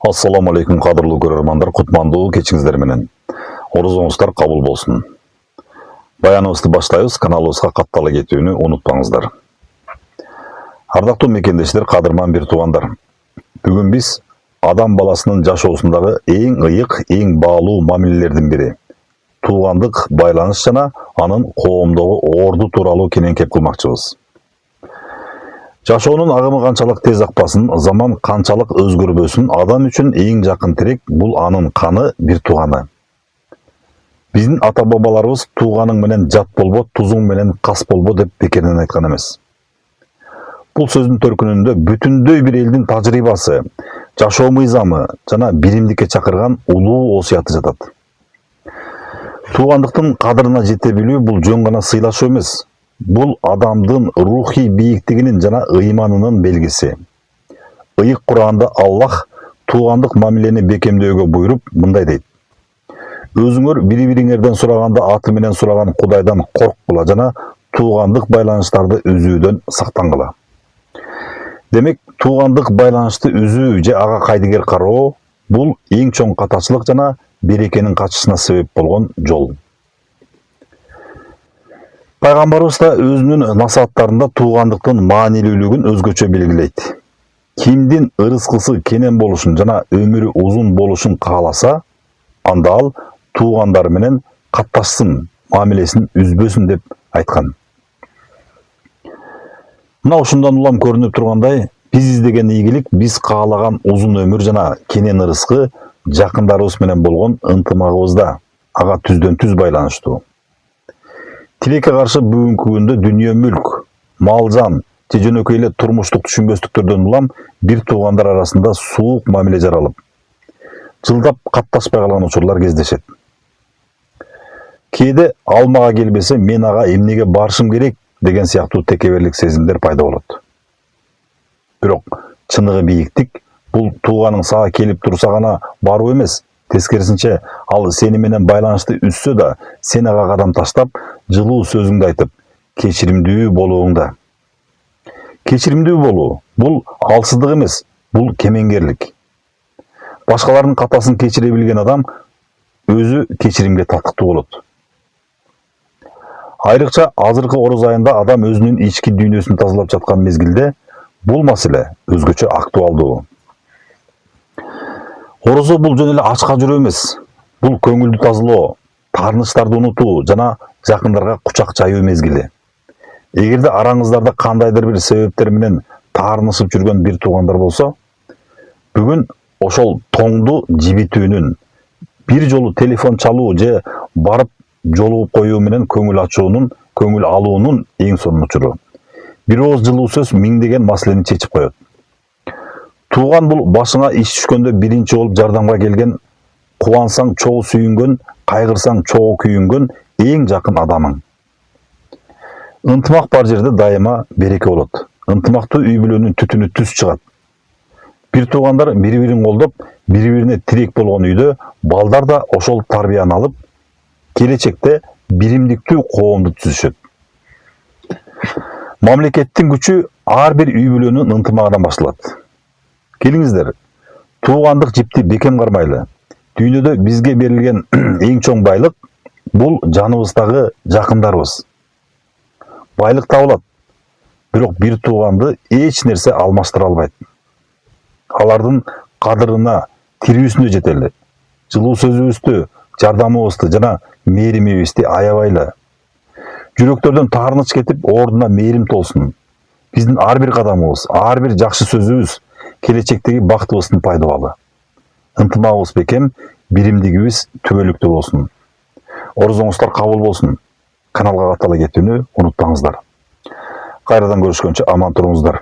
Assalamu alaikum qadırlı görөрmanдар, кутмандуу кечиңиздер менен. Орозоңуздар кабыл болсун. Баяныбызды баштайбыз, каналыбызга каттала кетүүнү унутпаңыздар. Ардактуу мекендештер, кадырман бир туугандар. Бүгүн биз адам баласынын жашоосундагы эң ыйык, эң баалуу мамилелердин бири туугандык байланыш жана анын коомдогу орду тууралуу кенен-кеп кылмакчыбыз. Жашоонун агымы канчалык тез акпасын, заман канчалык өзгөрбөсүн, адам үчүн эң жакын тирек бул анын каны, бир тууганы. Биздин ата-бабаларыбыз тууганың менен жат болбо, тузуң менен кас болбо деп бекерден айткан эмес. Бул сөздүн төркүнүндө бүтүндөй бир элдин тажрыйбасы, жашоо мыйзамы жана биримдикке чакырган улуу осуяты жатат. Туугандыктын кадырына жете билүү бул жөн гана сыйлашуу эмес. Бул адамдын рухий бийиктигинин жана ыйманынын белгиси. Ыйык Куранда Аллах туугандык мамилени бекемдөөгө буйруп мындай дейт: өзүңөр бири-бириңерден сураганда аты менен сураган Кудайдан корккула жана туугандык байланыштарды үзүүдөн сактангыла. Демек, туугандык байланышты үзүү же ага кайдыгер кароо бул эң чоң катачылык жана берекенин качышына себеп болгон жол. Пайгамбарыбыз да өзүнүн насааттарында туугандыктын маанилүүлүгүн өзгөчө белгилейт. Кимдин ырыскысы кенен болушун жана өмүрү узун болушун кааласа, анда ал туугандары менен катташсын, мамилесин үзбөсүн деп айткан. Мына ушундан улам көрүнүп тургандай, биз издеген ийгилик, биз каалаган узун өмүр жана кенен ырыскы жакындарыбыз менен болгон ынтымагыбызда, ага түздөн түз байланыштуу. Тилекке каршы бүгүнкү күндө дүнүйө мүлк, мал-жан же жөнөкөй эле турмуштук түшүнбөстүктөрдөн улам бир туугандар арасында суук мамиле жаралып, жылдап катташпай калган учурлар кездешет. Кээде ал мага келбесе, мен ага эмнеге барышым керек деген сыяктуу текеберлик сезимдер пайда болот. Бирок чыныгы бийиктик бул тууганың сага келип турса гана баруу эмес. Тескерисинче, ал сени менен байланышты үзсө да, сен ага кадам таштап, жылуу сөзүңдү айтып, кечиримдүү болууңда. Кечиримдүү болуу бул алсыздык эмес, бул кемеңгерлик. Башкалардын катасын кечире билген адам өзү кечиримге татыктуу болот. Айрыкча азыркы ороз айында адам өзүнүн ички дүйнөсүн тазалап жаткан мезгилде бул маселе өзгөчө актуалдуу. Орозо бул жөн эле ачка жүрүү эмес, бул көңүлдү тазалоо, таарынычтарды унутуу жана жакындарга кучак жайуу мезгили. Эгерде араңыздарда кандайдыр бир себептер менен таарынышып жүргөн бир туугандар болсо, бүгүн ошол тоңду жибитүүнүн, бир жолу телефон чалуу же барып жолугуп коюу менен көңүл ачуунун, көңүл алуунун эң сонун учуру. Бир ооз жылуу сөз миңдеген маселени чечип коет. Тууган бул башыңа иш түшкөндө биринчи болуп жардамга келген, кубансаң чогуу сүйүнгөн, кайгырсаң чогуу күйүнгөн эң жакын адамың. Ынтымак бар жерде дайыма береке болот. Ынтымактуу үй бүлөнүн түтүнү түз чыгат. Бир туугандар бири-бирин колдоп, бири-бирине тирек болгон үйдө балдар да ошол тарбияны алып, келечекте биримдиктүү коомду түзүшөт. Мамлекеттин күчү ар бир үй бүлөнүн ынтымагынан башталат. Келиңиздер, туугандык жипти бекем кармайлы. Дүйнөдө бизге берилген эң чоң байлык бул жаныбыздагы жакындарыбыз. Байлык табылат, бирок бир тууганды эч нерсе алмаштыра албайт. Алардын кадырына, тирүүсүнө жетели. Жылуу сөзүбүздү, жардамыбызды жана мээримибизди аябайлы. Жүрөктөрдөн таарыныч кетип, ордуна мээрим толсун. Биздин ар бир кадамыбыз, ар бир жакшы сөзүбүз келечектеги бактыбыздын пайдабалы. Ынтымагыбыз бекем, биримдигибиз түбөлүктүү болсун. Орозоңуздар кабыл болсун. Каналга каттала кетүүнү унутпаңыздар. Кайрадан көрүшкөнчө аман туруңуздар.